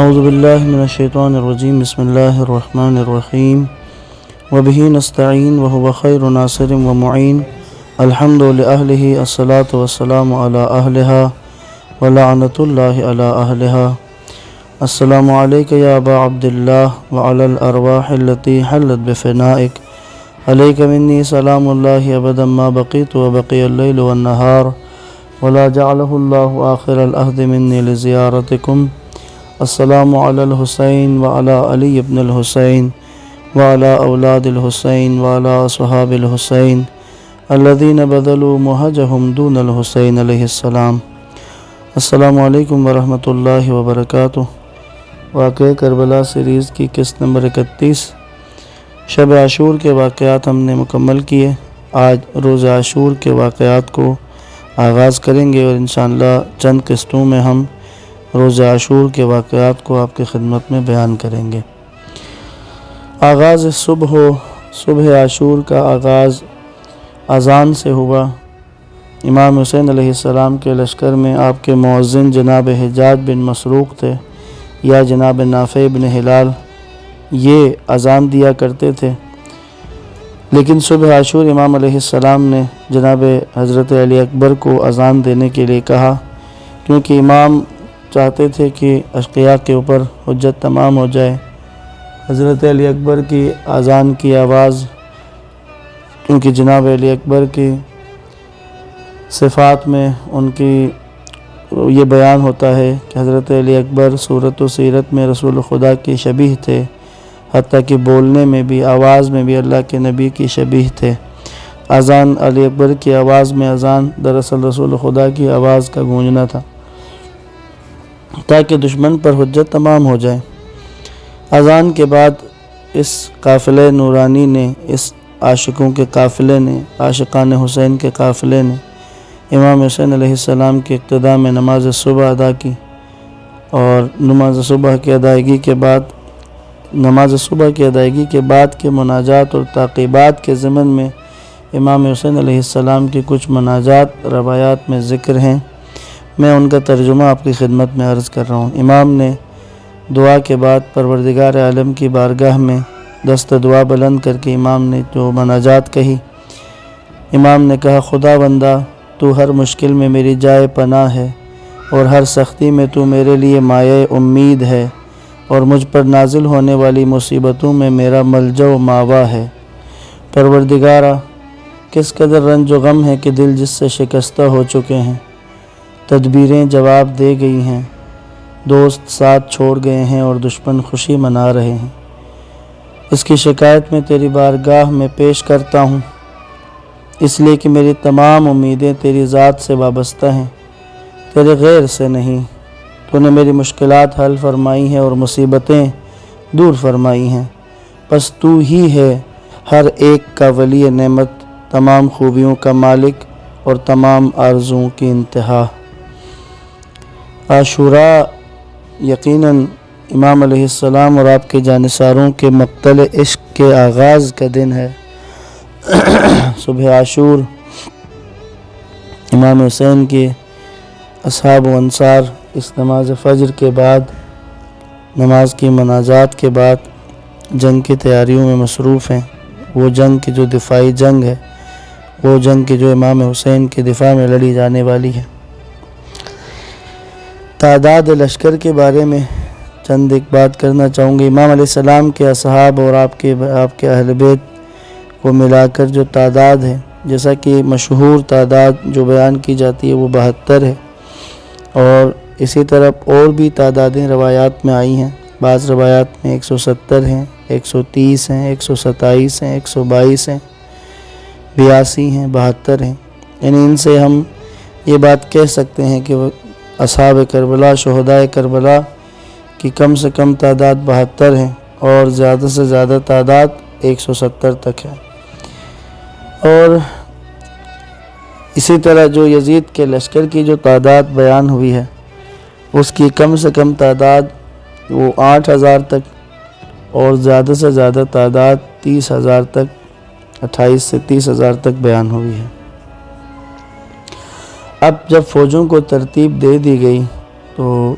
اعوذ باللہ من الشیطان الرجیم بسم اللہ الرحمن الرحیم وبہ نستعین وہو خیر ناصر ومعین الحمد لأہلہ الصلاة والسلام علی اہلہا ولعنۃ اللہ علی اہلہا السلام علیک یا ابا عبداللہ وعلی الارواح التي حلت بفنائک علیک منی سلام اللہ ابدا ما بقیت وبقی اللیل والنہار ولا جعلہ اللہ آخر العہد منی لزیارتکم السلام علی الحسین وعلی علی ابن الحسین وعلی اولاد الحسین وعلی اصحاب الحسین الذین بذلوا مہجہم دون الحسین علیہ السلام۔ السلام علیکم ورحمۃ اللہ وبرکاتہ۔ واقعہ کربلا سیریز کی قسط نمبر 31 شب عاشور کے واقعات ہم نے مکمل کیے۔ آج روز عاشور کے واقعات کو آغاز کریں گے اور انشاءاللہ چند قسطوں میں ہم روز عاشور کے واقعات کو آپ کی خدمت میں بیان کریں گے۔ آغاز صبح عاشور کا آغاز اذان سے ہوا۔ امام حسین علیہ السلام کے لشکر میں آپ کے مؤذن جناب حجاج بن مسروق تھے یا جناب نافع بن ہلال، یہ اذان دیا کرتے تھے، لیکن صبح عاشور امام علیہ السلام نے جناب حضرت علی اکبر کو اذان دینے کے لیے کہا، کیونکہ امام چاہتے تھے کہ اشقیاء کے اوپر حجت تمام ہو جائے۔ حضرت علی اکبر کی اذان کی آواز، کیونکہ جناب علی اکبر کی صفات میں ان کی یہ بیان ہوتا ہے کہ حضرت علی اکبر صورت و سیرت میں رسول خدا کی شبیہ تھے، حتیٰ کہ بولنے میں بھی، آواز میں بھی اللہ کے نبی کی شبیہ تھے۔ اذان علی اکبر کی آواز میں اذان دراصل رسول خدا کی آواز کا گونجنا تھا، تاکہ دشمن پر حجت تمام ہو جائے۔ اذان کے بعد اس قافلہ نورانی نے، اس عاشقوں کے قافلے نے، عاشقان حسین کے قافلے نے امام حسین علیہ السلام کی اقتداء میں نماز صبح ادا کی، اور نماز صبح کی ادائیگی کے بعد کے مناجات اور تعقیبات کے ضمن میں امام حسین علیہ السلام کی کچھ مناجات روایات میں ذکر ہیں۔ میں ان کا ترجمہ آپ کی خدمت میں عرض کر رہا ہوں۔ امام نے دعا کے بعد پروردگار عالم کی بارگاہ میں دست دعا بلند کر کے امام نے جو مناجات کہی، امام نے کہا، خدا بندہ تو ہر مشکل میں میری جائے پناہ ہے، اور ہر سختی میں تو میرے لیے مایہ امید ہے، اور مجھ پر نازل ہونے والی مصیبتوں میں میرا ملجا و ماوا ہے۔ پروردگارا، کس قدر رنج و غم ہے کہ دل جس سے شکستہ ہو چکے ہیں، تدبیریں جواب دے گئی ہیں، دوست ساتھ چھوڑ گئے ہیں اور دشمن خوشی منا رہے ہیں۔ اس کی شکایت میں تیری بارگاہ میں پیش کرتا ہوں، اس لیے کہ میری تمام امیدیں تیری ذات سے وابستہ ہیں، تیرے غیر سے نہیں۔ تو نے میری مشکلات حل فرمائی ہیں اور مصیبتیں دور فرمائی ہیں، پس تو ہی ہے ہر ایک کا ولی نعمت، تمام خوبیوں کا مالک اور تمام آرزوؤں کی انتہا۔ عاشوراء یقیناً امام علیہ السلام اور آپ کے جانثاروں کے مقتل عشق کے آغاز کا دن ہے۔ صبح عاشور امام حسین کے اصحاب و انصار اس نماز فجر کے بعد، نماز کی مناجات کے بعد جنگ کی تیاریوں میں مصروف ہیں۔ وہ جنگ کی جو دفاعی جنگ ہے، وہ جنگ کی جو امام حسین کے دفاع میں لڑی جانے والی ہے۔ تعداد لشکر کے بارے میں چند ایک بات کرنا چاہوں گی۔ امام علیہ السلام کے اصحاب اور آپ کے اہل بیت کو ملا کر جو تعداد ہے، جیسا کہ مشہور تعداد جو بیان کی جاتی ہے وہ 72 ہے، اور اسی طرح اور بھی تعدادیں روایات میں آئی ہیں۔ بعض روایات میں 170 ہیں، 130 ہیں، 127 ہیں، 122 ہیں، 82 ہیں، 72 ہیں۔ یعنی ان سے ہم یہ بات کہہ سکتے ہیں کہ اصحاب کربلا، شہدائے کربلا کی کم سے کم تعداد 72 ہے، اور زیادہ سے زیادہ تعداد 170 تک ہے۔ اور اسی طرح جو یزید کے لشکر کی جو تعداد بیان ہوئی ہے، اس کی کم سے کم تعداد وہ 8000 تک، اور زیادہ سے زیادہ تعداد 30,000 تک، 28 سے 30,000 تک بیان ہوئی ہے۔ اب جب فوجوں کو ترتیب دے دی گئی تو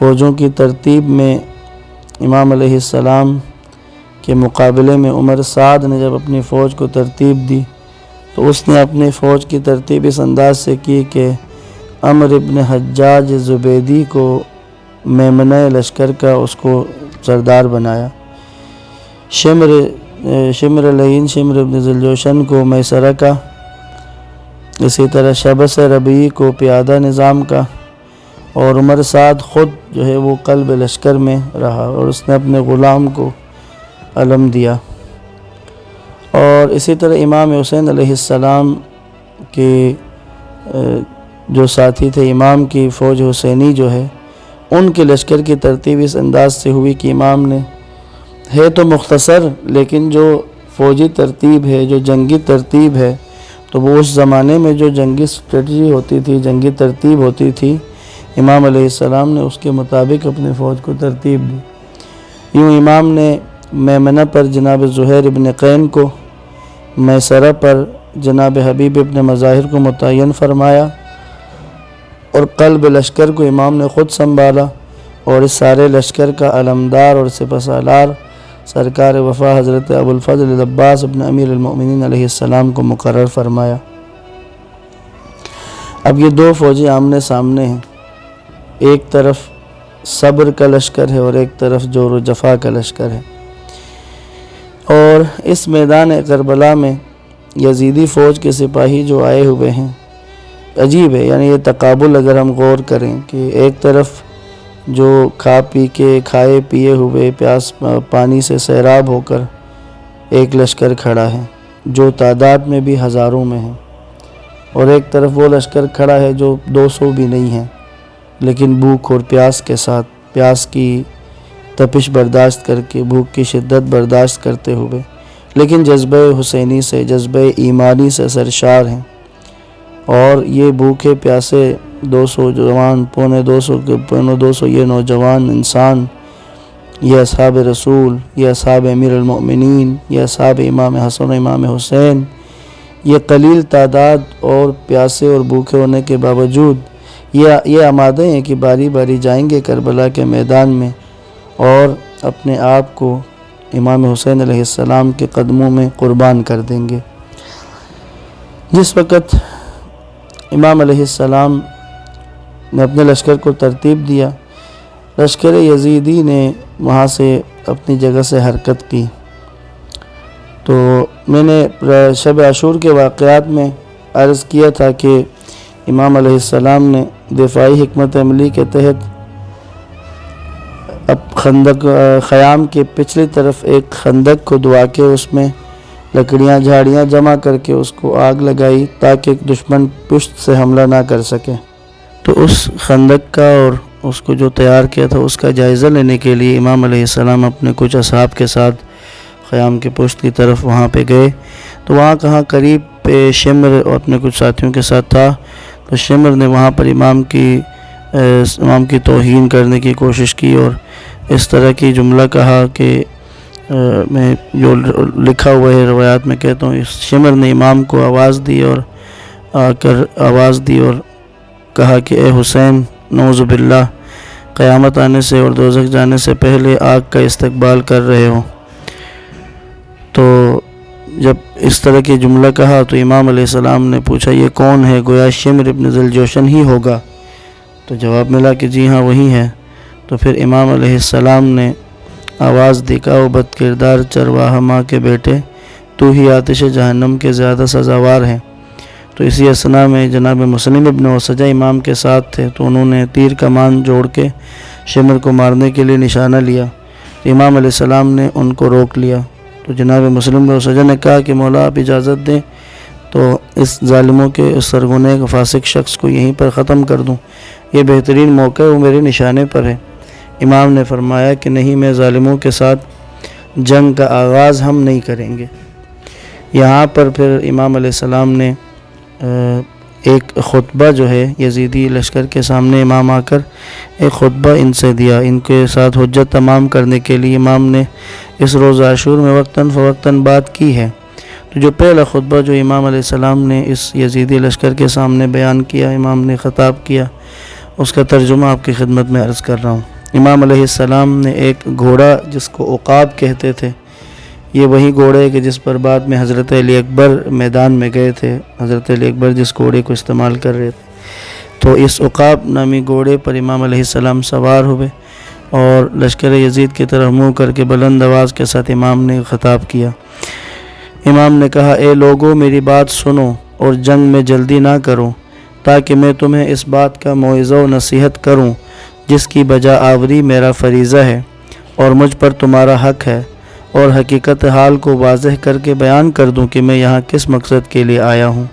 فوجوں کی ترتیب میں امام علیہ السلام کے مقابلے میں عمر سعد نے جب اپنی فوج کو ترتیب دی تو اس نے اپنی فوج کی ترتیب اس انداز سے کی کہ عمرو ابن حجاج زبیدی کو میمنہ لشکر کا اس کو سردار بنایا، شمر لعین شمر ابن ذوالجوشن کو میسرہ کا، اسی طرح شبس ربیعی کو پیادہ نظام کا، اور عمر سعد خود جو ہے وہ قلب لشکر میں رہا اور اس نے اپنے غلام کو علم دیا۔ اور اسی طرح امام حسین علیہ السلام کے جو ساتھی تھے، امام کی فوج حسینی جو ہے، ان کے لشکر کی ترتیب اس انداز سے ہوئی کہ امام نے، ہے تو مختصر لیکن جو فوجی ترتیب ہے، جو جنگی ترتیب ہے، تو وہ اس زمانے میں جو جنگی اسٹریٹجی ہوتی تھی، جنگی ترتیب ہوتی تھی، امام علیہ السلام نے اس کے مطابق اپنے فوج کو ترتیب دی۔ یوں امام نے میمنہ پر جناب زہیر ابن قین کو، میسرہ پر جناب حبیب ابن مظاہر کو متعین فرمایا، اور قلب لشکر کو امام نے خود سنبھالا، اور اس سارے لشکر کا علمدار اور سپہ سالار سرکار وفا حضرت ابوالفضل العباس ابن امیر المؤمنین علیہ السلام کو مقرر فرمایا۔ اب یہ دو فوجیں آمنے سامنے ہیں، ایک طرف صبر کا لشکر ہے اور ایک طرف جور و جفا کا لشکر ہے۔ اور اس میدان کربلا میں یزیدی فوج کے سپاہی جو آئے ہوئے ہیں، عجیب ہے، یعنی یہ تقابل اگر ہم غور کریں کہ ایک طرف جو کھا پی کے کھائے پیے ہوئے پیاس پانی سے سیراب ہو کر ایک لشکر کھڑا ہے جو تعداد میں بھی ہزاروں میں ہے، اور ایک طرف وہ لشکر کھڑا ہے جو 200 بھی نہیں ہے لیکن بھوک اور پیاس کے ساتھ، پیاس کی تپش برداشت کر کے، بھوک کی شدت برداشت کرتے ہوئے، لیکن جذبہ حسینی سے، جذبہ ایمانی سے سرشار ہیں۔ اور یہ بھوکے پیاسے 200 جوان، پونے 200 یہ نوجوان انسان، یہ اصحاب رسول، یہ اصحاب امیر المؤمنین، یہ اصحاب امام حسن و امام حسین، یہ قلیل تعداد اور پیاسے اور بھوکے ہونے کے باوجود یہ آمادے ہیں کہ باری باری جائیں گے کربلا کے میدان میں اور اپنے آپ کو امام حسین علیہ السلام کے قدموں میں قربان کر دیں گے۔ جس وقت امام علیہ السلام نے اپنے لشکر کو ترتیب دیا، لشکر یزیدی نے وہاں سے اپنی جگہ سے حرکت کی۔ تو میں نے شب عاشور کے واقعات میں عرض کیا تھا کہ امام علیہ السلام نے دفاعی حکمت عملی کے تحت اب خندق خیام کے پچھلی طرف ایک خندق کو دعا کے اس میں لکڑیاں جھاڑیاں جمع کر کے اس کو آگ لگائی تاکہ دشمن پشت سے حملہ نہ کر سکے۔ تو اس خندق کا اور اس کو جو تیار کیا تھا اس کا جائزہ لینے کے لیے امام علیہ السلام اپنے کچھ اصحاب کے ساتھ خیام کے پشت کی طرف وہاں پہ گئے۔ تو وہاں کہاں قریب پہ شمر اور اپنے کچھ ساتھیوں کے ساتھ تھا، تو شمر نے وہاں پر امام کی توہین کرنے کی کوشش کی اور اس طرح کی جملہ کہا کہ میں جو لکھا ہوا ہے روایات میں کہتا ہوں، اس شمر نے امام کو آواز دی اور کہا کہ اے حسین، نعوذ باللہ، قیامت آنے سے اور دوزخ جانے سے پہلے آگ کا استقبال کر رہے ہو۔ تو جب اس طرح کی جملہ کہا تو امام علیہ السلام نے پوچھا یہ کون ہے؟ گویا شمر ابن ذوالجوشن ہی ہوگا۔ تو جواب ملا کہ جی ہاں وہی ہے۔ تو پھر امام علیہ السلام نے آواز دی، کہا بد کردار چرواہا ماں کے بیٹے، تو ہی آتش جہنم کے زیادہ سزاوار ہے۔ تو اسی اثنا میں جناب مسلم ابن وسجہ امام کے ساتھ تھے، تو انہوں نے تیر کمان جوڑ کے شمر کو مارنے کے لیے نشانہ لیا۔ امام علیہ السلام نے ان کو روک لیا۔ تو جناب مسلم ابن وسجہ نے کہا کہ مولا آپ اجازت دیں تو اس ظالموں کے اس سرغنے فاسق شخص کو یہیں پر ختم کر دوں، یہ بہترین موقع ہے، وہ میرے نشانے پر ہے۔ امام نے فرمایا کہ نہیں، میں ظالموں کے ساتھ جنگ کا آغاز ہم نہیں کریں گے۔ یہاں پر پھر امام علیہ السلام نے ایک خطبہ جو ہے یزیدی لشکر کے سامنے امام آ کر ایک خطبہ ان سے دیا، ان کے ساتھ حجت تمام کرنے کے لیے امام نے اس روز عاشور میں وقتاً فوقتاً بات کی ہے۔ تو جو پہلا خطبہ جو امام علیہ السلام نے اس یزیدی لشکر کے سامنے بیان کیا، امام نے خطاب کیا، اس کا ترجمہ آپ کی خدمت میں عرض کر رہا ہوں۔ امام علیہ السلام نے ایک گھوڑا جس کو عقاب کہتے تھے، یہ وہی گھوڑے کہ جس پر بعد میں حضرت علی اکبر میدان میں گئے تھے، حضرت علی اکبر جس گھوڑے کو استعمال کر رہے تھے، تو اس عقاب نامی گھوڑے پر امام علیہ السلام سوار ہوئے اور لشکر یزید کی طرف منہ کر کے بلند آواز کے ساتھ امام نے خطاب کیا۔ امام نے کہا، اے لوگو میری بات سنو اور جنگ میں جلدی نہ کرو، تاکہ میں تمہیں اس بات کا موعظہ و نصیحت کروں جس کی بجا آوری میرا فریضہ ہے اور مجھ پر تمہارا حق ہے، اور حقیقت حال کو واضح کر کے بیان کر دوں کہ میں یہاں کس مقصد کے لیے آیا ہوں۔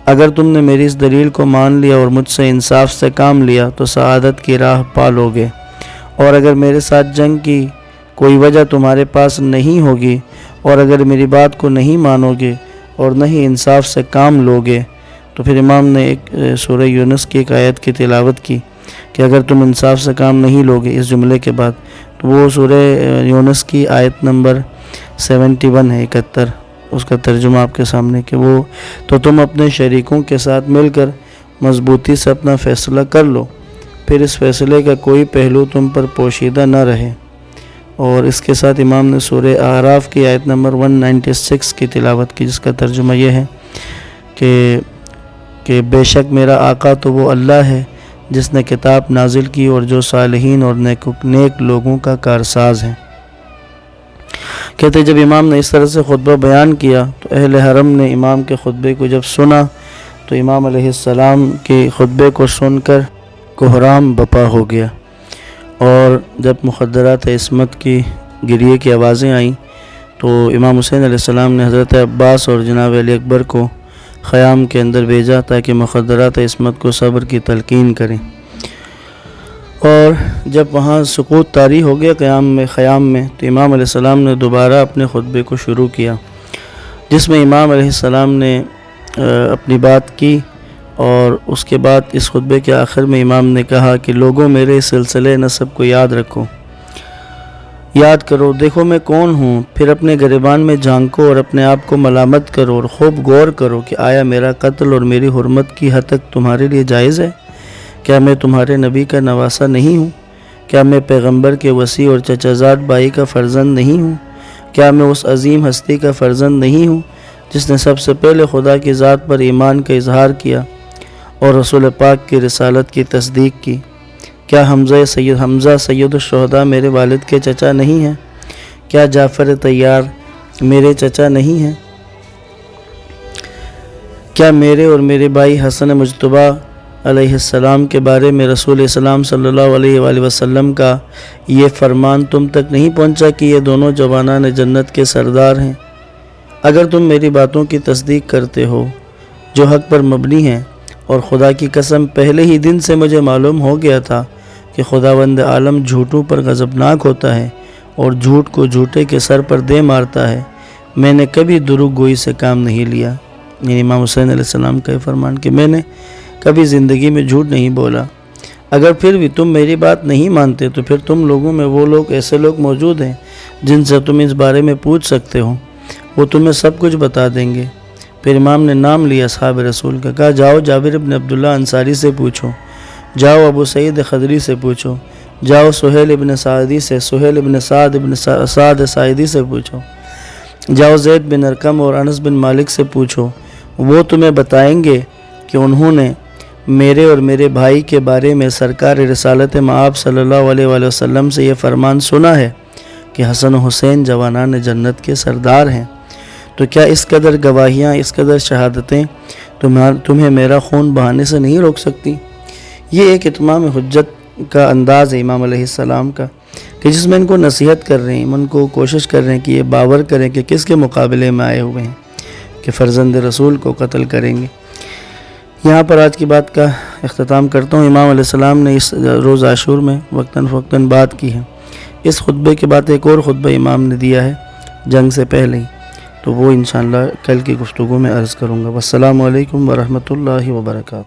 اگر تم نے میری اس دلیل کو مان لیا اور مجھ سے انصاف سے کام لیا تو سعادت کی راہ پا لوگے، اور اگر میرے ساتھ جنگ کی کوئی وجہ تمہارے پاس نہیں ہوگی اور اگر میری بات کو نہیں مانو گے اور نہ ہی انصاف سے کام لوگے، تو پھر امام نے ایک سورہ یونس کی ایک آیت کی تلاوت کی کہ اگر تم انصاف سے کام نہیں لوگے، اس جملے کے بعد، تو وہ سورہ یونس کی آیت نمبر 71 ہے، 71، اس کا ترجمہ آپ کے سامنے کہ وہ تو تم اپنے شریکوں کے ساتھ مل کر مضبوطی سے اپنا فیصلہ کر لو، پھر اس فیصلے کا کوئی پہلو تم پر پوشیدہ نہ رہے۔ اور اس کے ساتھ امام نے سورہ اعراف کی آیت نمبر 196 کی تلاوت کی، جس کا ترجمہ یہ ہے کہ بے شک میرا آقا تو وہ اللہ ہے جس نے کتاب نازل کی اور جو صالحین اور نیک لوگوں کا کارساز ہے۔ کہتے جب امام نے اس طرح سے خطبہ بیان کیا تو اہل حرم نے امام کے خطبے کو جب سنا تو امام علیہ السلام کے خطبے کو سن کر کوہرام بپا ہو گیا، اور جب مخدرات عصمت کی گریے کی آوازیں آئیں تو امام حسین علیہ السلام نے حضرت عباس اور جناب علی اکبر کو خیام کے اندر بھیجا تاکہ مخدرات عصمت کو صبر کی تلقین کریں، اور جب وہاں سکوت طاری ہو گیا خیام میں تو امام علیہ السلام نے دوبارہ اپنے خطبے کو شروع کیا، جس میں امام علیہ السلام نے اپنی بات کی، اور اس کے بعد اس خطبے کے آخر میں امام نے کہا کہ لوگوں میرے سلسلے نسب کو یاد رکھو، یاد کرو، دیکھو میں کون ہوں، پھر اپنے گریبان میں جھانکو اور اپنے آپ کو ملامت کرو اور خوب غور کرو کہ آیا میرا قتل اور میری حرمت کی حد تک تمہارے لیے جائز ہے؟ کیا میں تمہارے نبی کا نواسہ نہیں ہوں؟ کیا میں پیغمبر کے وصی اور چچا زاد بھائی کا فرزند نہیں ہوں؟ کیا میں اس عظیم ہستی کا فرزند نہیں ہوں جس نے سب سے پہلے خدا کی ذات پر ایمان کا اظہار کیا اور رسول پاک کی رسالت کی تصدیق کی؟ کیا حمزہ سید الشہداء میرے والد کے چچا نہیں ہیں؟ کیا جعفر طیار میرے چچا نہیں ہیں؟ کیا میرے اور میرے بھائی حسن مجتبیٰ علیہ السلام کے بارے میں رسول اسلام صلی اللہ علیہ وآلہ وسلم کا یہ فرمان تم تک نہیں پہنچا کہ یہ دونوں جوانان جنت کے سردار ہیں؟ اگر تم میری باتوں کی تصدیق کرتے ہو جو حق پر مبنی ہیں، اور خدا کی قسم پہلے ہی دن سے مجھے معلوم ہو گیا تھا کہ خداوند عالم جھوٹوں پر غضبناک ہوتا ہے اور جھوٹ کو جھوٹے کے سر پر دے مارتا ہے، میں نے کبھی دروغ گوئی سے کام نہیں لیا۔ یعنی امام حسین علیہ السلام کا یہ فرمان کہ میں نے کبھی زندگی میں جھوٹ نہیں بولا۔ اگر پھر بھی تم میری بات نہیں مانتے تو پھر تم لوگوں میں وہ لوگ ایسے لوگ موجود ہیں جن سے تم اس بارے میں پوچھ سکتے ہو، وہ تمہیں سب کچھ بتا دیں گے۔ پھر امام نے نام لیا اصحاب رسول کا، کہا جاؤ جابر بن عبداللہ انصاری سے پوچھو، جاؤ ابو سعید خدری سے پوچھو، جاؤ سہیل ابن سعد ساعدی سے پوچھو، جاؤ زید بن ارقم اور انس بن مالک سے پوچھو، وہ تمہیں بتائیں گے کہ انہوں نے میرے اور میرے بھائی کے بارے میں سرکار رسالت مآب صلی اللہ علیہ وآلہ وسلم سے یہ فرمان سنا ہے کہ حسن و حسین جوانان جنت کے سردار ہیں۔ تو کیا اس قدر گواہیاں، اس قدر شہادتیں تمہیں میرا خون بہانے سے نہیں روک سکتی؟ یہ ایک اتمام حجت کا انداز ہے امام علیہ السلام کا، کہ جس میں ان کو نصیحت کر رہے ہیں، ان کو کوشش کر رہے ہیں کہ یہ باور کریں کہ کس کے مقابلے میں آئے ہوئے ہیں کہ فرزند رسول کو قتل کریں گے۔ یہاں پر آج کی بات کا اختتام کرتا ہوں۔ امام علیہ السلام نے اس روز عاشور میں وقتاً فوقتاً بات کی ہے۔ اس خطبے کے بعد ایک اور خطبہ امام نے دیا ہے جنگ سے پہلے ہی، تو وہ انشاءاللہ کل کی گفتگو میں عرض کروں گا۔ والسلام علیکم ورحمۃ اللہ وبرکاتہ۔